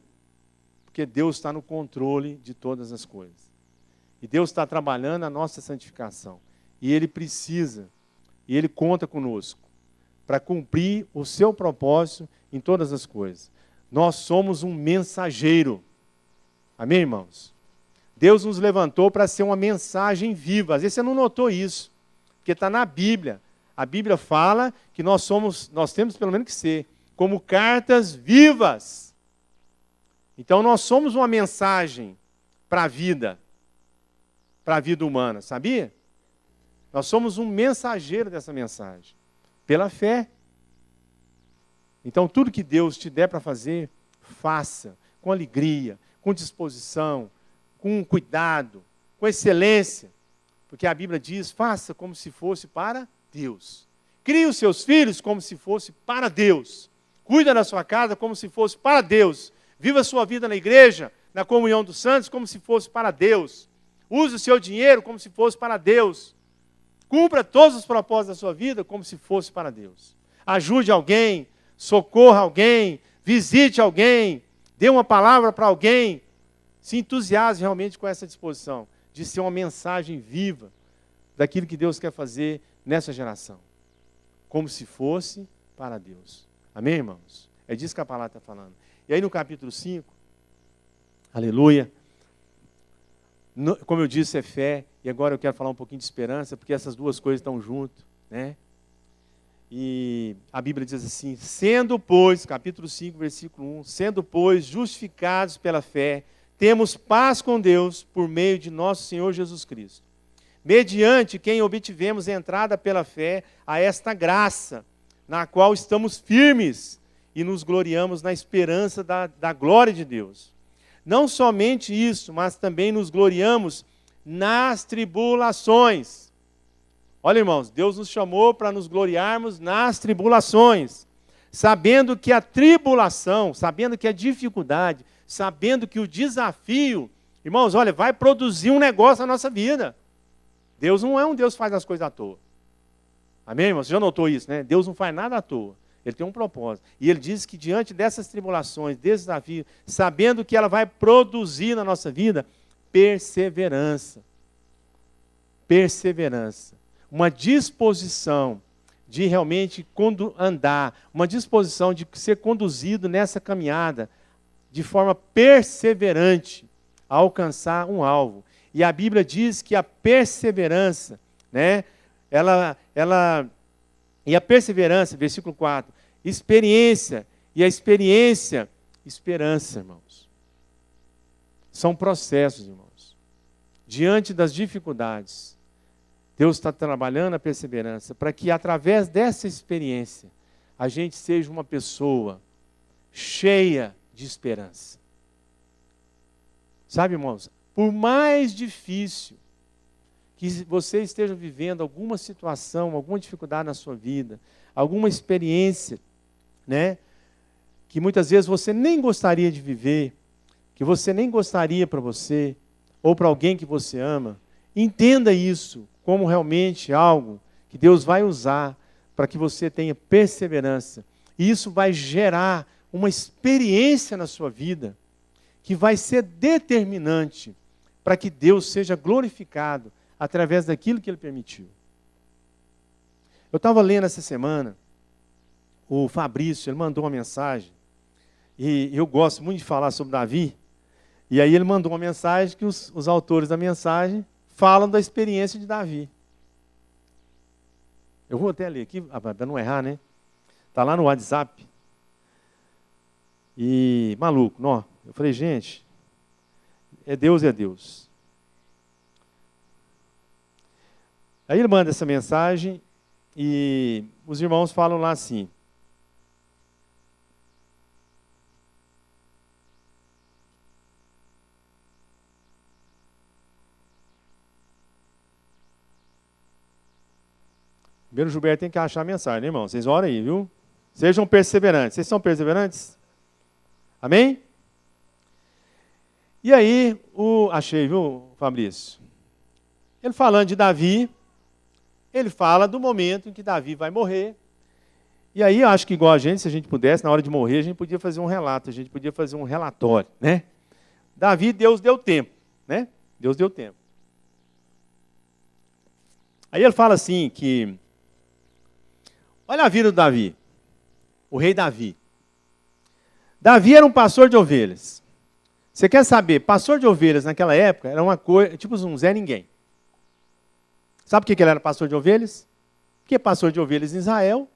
Porque Deus está no controle de todas as coisas. E Deus está trabalhando a nossa santificação. E Ele precisa, e Ele conta conosco, para cumprir o seu propósito em todas as coisas. Nós somos um mensageiro. Amém, irmãos? Deus nos levantou para ser uma mensagem viva. Às vezes você não notou isso, porque está na Bíblia. A Bíblia fala que nós temos pelo menos que ser, como cartas vivas. Então nós somos uma mensagem para a vida humana, sabia? Nós somos um mensageiro dessa mensagem. Pela fé. Então, tudo que Deus te der para fazer, faça com alegria, com disposição, com cuidado, com excelência. Porque a Bíblia diz, faça como se fosse para Deus. Crie os seus filhos como se fosse para Deus. Cuida da sua casa como se fosse para Deus. Viva a sua vida na igreja, na comunhão dos santos, como se fosse para Deus. Use o seu dinheiro como se fosse para Deus. Cumpra todos os propósitos da sua vida como se fosse para Deus. Ajude alguém, socorra alguém, visite alguém, dê uma palavra para alguém. Se entusiasme realmente com essa disposição de ser uma mensagem viva daquilo que Deus quer fazer nessa geração. Como se fosse para Deus. Amém, irmãos? É disso que a palavra está falando. E aí no capítulo 5, aleluia, como eu disse, é fé, e agora eu quero falar um pouquinho de esperança, porque essas duas coisas estão juntas, né? E a Bíblia diz assim, sendo, pois, capítulo 5, versículo 1, sendo, pois, justificados pela fé, temos paz com Deus por meio de nosso Senhor Jesus Cristo, mediante quem obtivemos entrada pela fé a esta graça, na qual estamos firmes e nos gloriamos na esperança da glória de Deus. Não somente isso, mas também nos gloriamos nas tribulações. Olha, irmãos, Deus nos chamou para nos gloriarmos nas tribulações, sabendo que a tribulação, sabendo que a dificuldade, sabendo que o desafio, irmãos, olha, vai produzir um negócio na nossa vida. Deus não é um Deus que faz as coisas à toa. Amém, irmãos? Você já notou isso, né? Deus não faz nada à toa. Ele tem um propósito. E ele diz que diante dessas tribulações, desse desafio, sabendo que ela vai produzir na nossa vida, perseverança. Perseverança. Uma disposição de realmente andar, uma disposição de ser conduzido nessa caminhada de forma perseverante a alcançar um alvo. E a Bíblia diz que a perseverança, né, e a perseverança, versículo 4, experiência, e a experiência, esperança, irmãos. São processos, irmãos. Diante das dificuldades, Deus está trabalhando a perseverança para que, através dessa experiência, a gente seja uma pessoa cheia de esperança. Sabe, irmãos, por mais difícil que você esteja vivendo alguma situação, alguma dificuldade na sua vida, alguma experiência, né, que muitas vezes você nem gostaria de viver, que você nem gostaria para você, ou para alguém que você ama, entenda isso como realmente algo que Deus vai usar para que você tenha perseverança. E isso vai gerar uma experiência na sua vida que vai ser determinante para que Deus seja glorificado através daquilo que Ele permitiu. Eu estava lendo essa semana, o Fabrício, ele mandou uma mensagem, e eu gosto muito de falar sobre Davi, e aí ele mandou uma mensagem que os autores da mensagem falam da experiência de Davi. Eu vou até ler aqui, para não errar, né? Está lá no WhatsApp. E, maluco, não, eu falei, gente, é Deus, é Deus. Aí ele manda essa mensagem e os irmãos falam lá assim. Primeiro o Gilberto tem que achar a mensagem, né, irmão? Vocês oram aí, viu? Sejam perseverantes. Vocês são perseverantes? Amém? E aí, achei, viu, Fabrício? Ele falando de Davi, ele fala do momento em que Davi vai morrer. E aí, eu acho que igual a gente, se a gente pudesse, na hora de morrer, a gente podia fazer um relato, a gente podia fazer um relatório, né? Davi, Deus deu tempo, né? Deus deu tempo. Aí ele fala assim que, olha a vida do Davi, o rei Davi. Davi era um pastor de ovelhas. Você quer saber, pastor de ovelhas naquela época era uma coisa, tipo um Zé Ninguém. Sabe por que ele era pastor de ovelhas? Porque pastor de ovelhas em Israel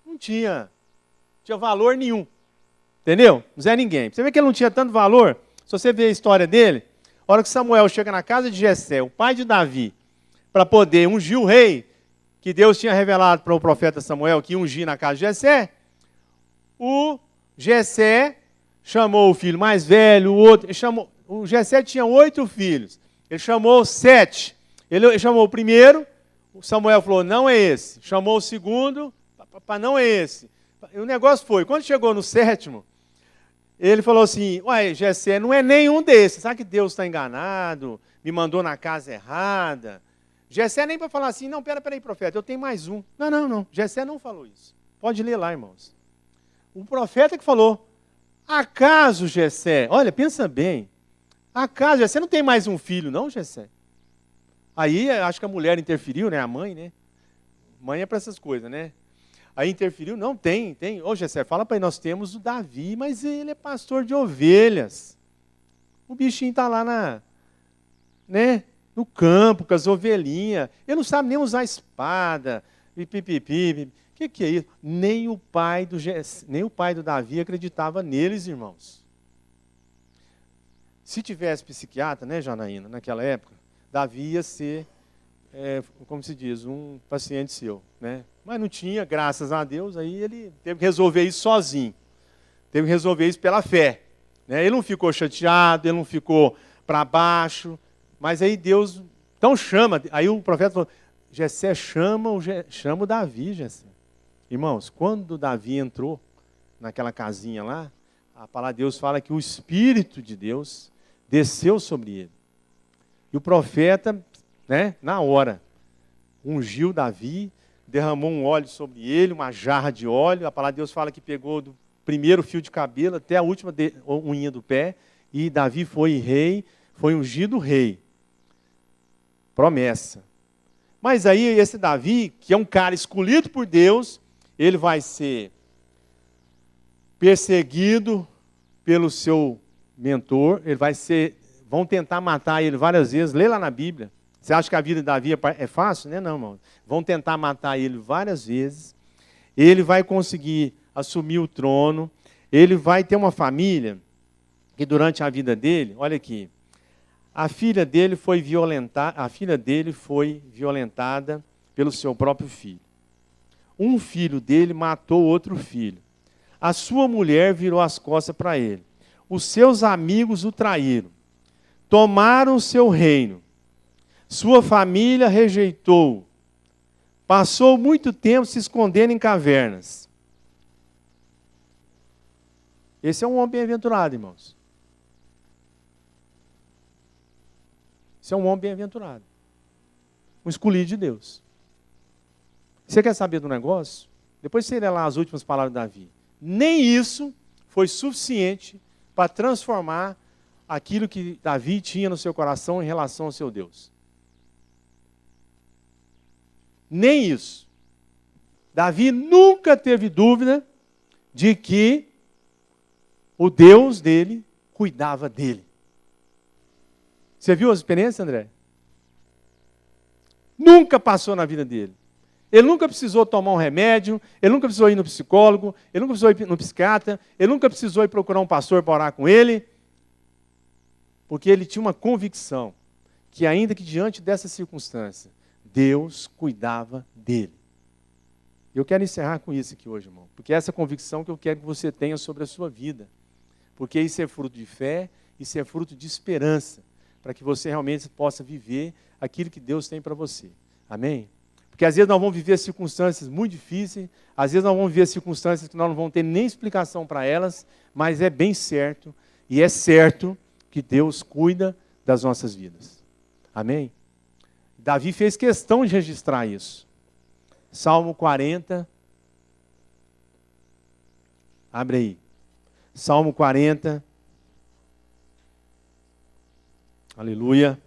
não tinha valor nenhum. Entendeu? Não Zé Ninguém. Você vê que ele não tinha tanto valor. Se você ver a história dele, a hora que Samuel chega na casa de Jessé, o pai de Davi, para poder ungir o rei, que Deus tinha revelado para o profeta Samuel que ia ungir na casa de Jessé, o Jessé chamou o filho mais velho, o outro, o Jessé tinha 8 filhos, ele chamou 7, ele chamou o primeiro, o Samuel falou, não é esse, chamou o segundo, não é esse, e o negócio foi, quando chegou no 7º, ele falou assim, uai, Jessé, não é nenhum desses, sabe que Deus está enganado, me mandou na casa errada. Jessé nem para falar assim, não, peraí, profeta, eu tenho mais um. Não, Jessé não falou isso. Pode ler lá, irmãos. O profeta que falou, acaso, Jessé, olha, pensa bem, acaso, Jessé não tem mais um filho, não, Jessé? Aí, acho que a mulher interferiu, né, a mãe, né? Mãe é para essas coisas, né? Aí interferiu, não, tem. Ô, Jessé, fala para ele, nós temos o Davi, mas ele é pastor de ovelhas. O bichinho está lá no campo, com as ovelhinhas. Ele não sabe nem usar espada, pipipipi. O que é isso? Nem o pai do Davi acreditava neles, irmãos. Se tivesse psiquiatra, né, Janaína, naquela época, Davi ia ser, como se diz, um paciente seu, né? Mas não tinha, graças a Deus, aí ele teve que resolver isso sozinho. Teve que resolver isso pela fé. Né? Ele não ficou chateado, ele não ficou para baixo, mas aí Deus, então chama, aí o profeta falou, Jessé chama o Davi, Jessé. Irmãos, quando Davi entrou naquela casinha lá, a palavra de Deus fala que o Espírito de Deus desceu sobre ele. E o profeta, né, na hora, ungiu Davi, derramou um óleo sobre ele, uma jarra de óleo. A palavra de Deus fala que pegou do primeiro fio de cabelo até a última unha do pé. E Davi foi rei, foi ungido rei. Promessa. Mas aí esse Davi, que é um cara escolhido por Deus, ele vai ser perseguido pelo seu mentor, vão tentar matar ele várias vezes. Lê lá na Bíblia. Você acha que a vida de Davi é fácil? Não, irmão. Vão tentar matar ele várias vezes. Ele vai conseguir assumir o trono. Ele vai ter uma família que durante a vida dele, olha aqui, a filha dele foi violentada pelo seu próprio filho. Um filho dele matou outro filho. A sua mulher virou as costas para ele. Os seus amigos o traíram. Tomaram o seu reino. Sua família rejeitou-o. Passou muito tempo se escondendo em cavernas. Esse é um homem bem-aventurado, irmãos. Esse é um homem bem-aventurado. Um escolhido de Deus. Você quer saber do negócio? Depois você lê lá as últimas palavras de Davi. Nem isso foi suficiente para transformar aquilo que Davi tinha no seu coração em relação ao seu Deus. Nem isso. Davi nunca teve dúvida de que o Deus dele cuidava dele. Você viu as experiências, André? Nunca passou na vida dele. Ele nunca precisou tomar um remédio, ele nunca precisou ir no psicólogo, ele nunca precisou ir no psiquiatra, ele nunca precisou ir procurar um pastor para orar com ele, porque ele tinha uma convicção que ainda que diante dessa circunstância, Deus cuidava dele. Eu quero encerrar com isso aqui hoje, irmão, porque é essa convicção que eu quero que você tenha sobre a sua vida, porque isso é fruto de fé, isso é fruto de esperança, para que você realmente possa viver aquilo que Deus tem para você. Amém? Porque às vezes nós vamos viver circunstâncias muito difíceis, às vezes nós vamos viver circunstâncias que nós não vamos ter nem explicação para elas, mas é bem certo, e é certo que Deus cuida das nossas vidas. Amém? Davi fez questão de registrar isso. Salmo 40. Abre aí. Salmo 40. Aleluia.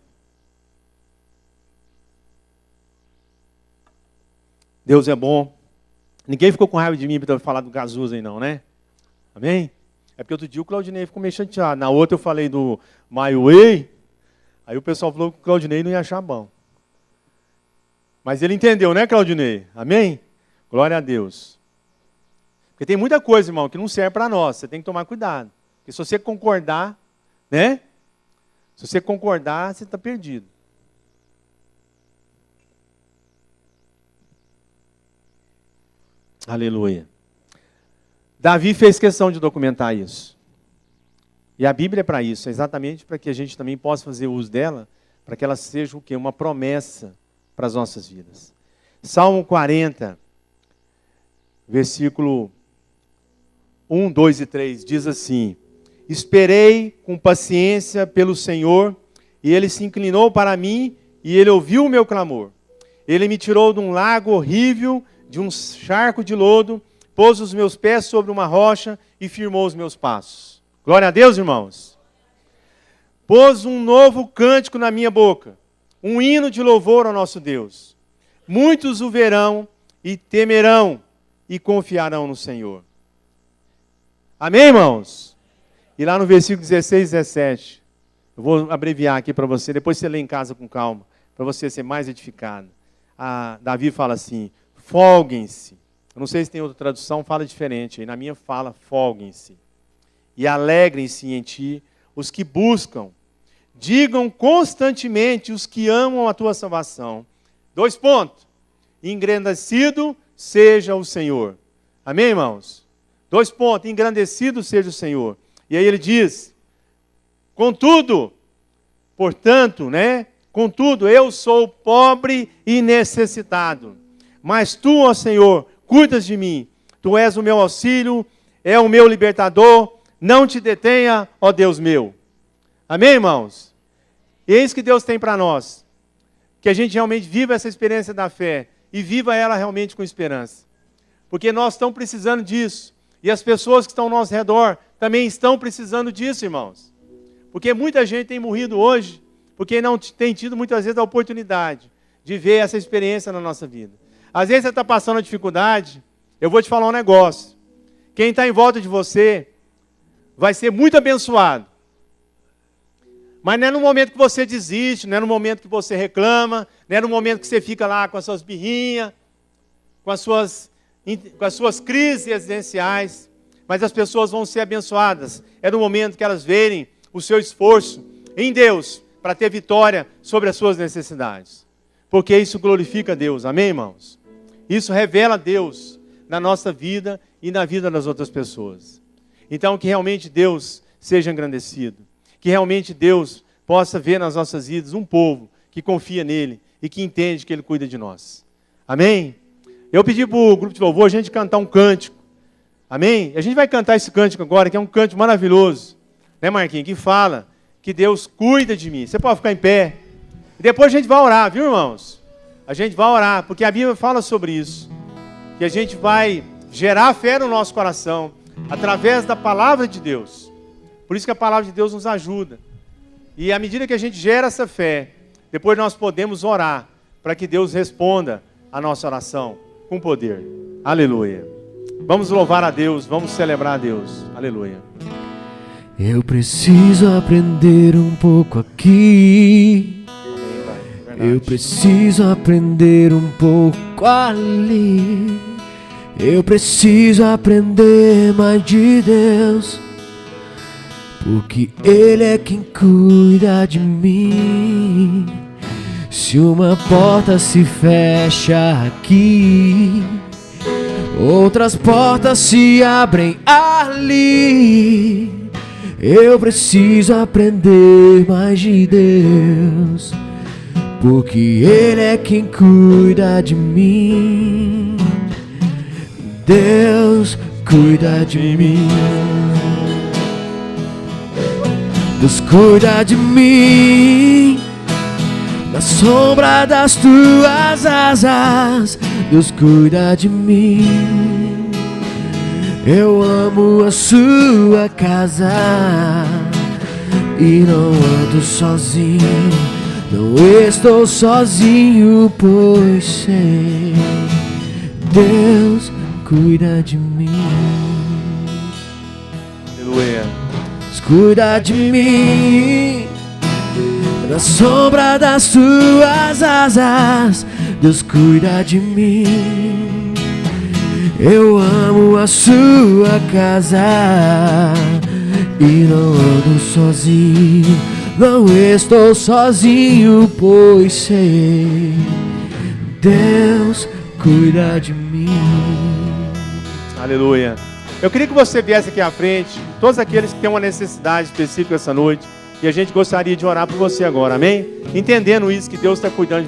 Deus é bom. Ninguém ficou com raiva de mim para falar do Gazuza aí não, né? Amém? É porque outro dia o Claudinei ficou meio chateado. Na outra eu falei do My Way. Aí o pessoal falou que o Claudinei não ia achar bom. Mas ele entendeu, né, Claudinei? Amém? Glória a Deus. Porque tem muita coisa, irmão, que não serve para nós. Você tem que tomar cuidado. Porque se você concordar, né? Se você concordar, você está perdido. Aleluia. Davi fez questão de documentar isso. E a Bíblia é para isso, é exatamente para que a gente também possa fazer uso dela, para que ela seja o quê? Uma promessa para as nossas vidas. Salmo 40, versículo 1, 2 e 3, diz assim: esperei com paciência pelo Senhor, e Ele se inclinou para mim, e Ele ouviu o meu clamor. Ele me tirou de um lago horrível, de um charco de lodo, pôs os meus pés sobre uma rocha e firmou os meus passos. Glória a Deus, irmãos. Pôs um novo cântico na minha boca, um hino de louvor ao nosso Deus. Muitos o verão e temerão e confiarão no Senhor. Amém, irmãos? E lá no versículo 16 e 17, eu vou abreviar aqui para você, depois você lê em casa com calma, para você ser mais edificado. Davi fala assim: folguem-se. Eu não sei se tem outra tradução, fala diferente. Aí na minha fala, folguem-se. E alegrem-se em ti os que buscam. Digam constantemente os que amam a tua salvação. 2 pontos. Engrandecido seja o Senhor. Amém, irmãos? 2 pontos. Engrandecido seja o Senhor. E aí ele diz: contudo, portanto, né? Contudo, eu sou pobre e necessitado. Mas tu, ó Senhor, cuidas de mim. Tu és o meu auxílio, é o meu libertador. Não te detenha, ó Deus meu. Amém, irmãos? E é isso que Deus tem para nós. Que a gente realmente viva essa experiência da fé. E viva ela realmente com esperança. Porque nós estamos precisando disso. E as pessoas que estão ao nosso redor também estão precisando disso, irmãos. Porque muita gente tem morrido hoje, porque não tem tido muitas vezes a oportunidade de ver essa experiência na nossa vida. Às vezes você está passando uma dificuldade, eu vou te falar um negócio. Quem está em volta de você vai ser muito abençoado. Mas não é no momento que você desiste, não é no momento que você reclama, não é no momento que você fica lá com as suas birrinhas, com as suas crises existenciais. Mas as pessoas vão ser abençoadas. É no momento que elas verem o seu esforço em Deus para ter vitória sobre as suas necessidades. Porque isso glorifica a Deus. Amém, irmãos? Isso revela Deus na nossa vida e na vida das outras pessoas. Então, que realmente Deus seja engrandecido. Que realmente Deus possa ver nas nossas vidas um povo que confia nele e que entende que ele cuida de nós. Amém? Eu pedi para o grupo de louvor a gente cantar um cântico. Amém? A gente vai cantar esse cântico agora, que é um cântico maravilhoso. Né, Marquinhos? Que fala que Deus cuida de mim. Você pode ficar em pé. E depois a gente vai orar, viu, irmãos? A gente vai orar, porque a Bíblia fala sobre isso. Que a gente vai gerar fé no nosso coração, através da palavra de Deus. Por isso que a palavra de Deus nos ajuda. E à medida que a gente gera essa fé, depois nós podemos orar, para que Deus responda a nossa oração com poder. Aleluia. Vamos louvar a Deus, vamos celebrar a Deus. Aleluia. Eu preciso aprender um pouco aqui. Eu preciso aprender um pouco ali. Eu preciso aprender mais de Deus, porque Ele é quem cuida de mim. Se uma porta se fecha aqui, outras portas se abrem ali. Eu preciso aprender mais de Deus, porque Ele é quem cuida de mim. Deus cuida de mim. Deus cuida de mim. Na sombra das tuas asas, Deus cuida de mim. Eu amo a sua casa e não ando sozinho, não estou sozinho, pois sei, Deus cuida de mim. Aleluia. Deus cuida de mim. Na sombra das tuas asas, Deus cuida de mim. Eu amo a sua casa e não ando sozinho, não estou sozinho, pois sei, Deus cuida de mim. Aleluia. Eu queria que você viesse aqui à frente, todos aqueles que têm uma necessidade específica essa noite, e a gente gostaria de orar por você agora, amém? Entendendo isso, que Deus está cuidando de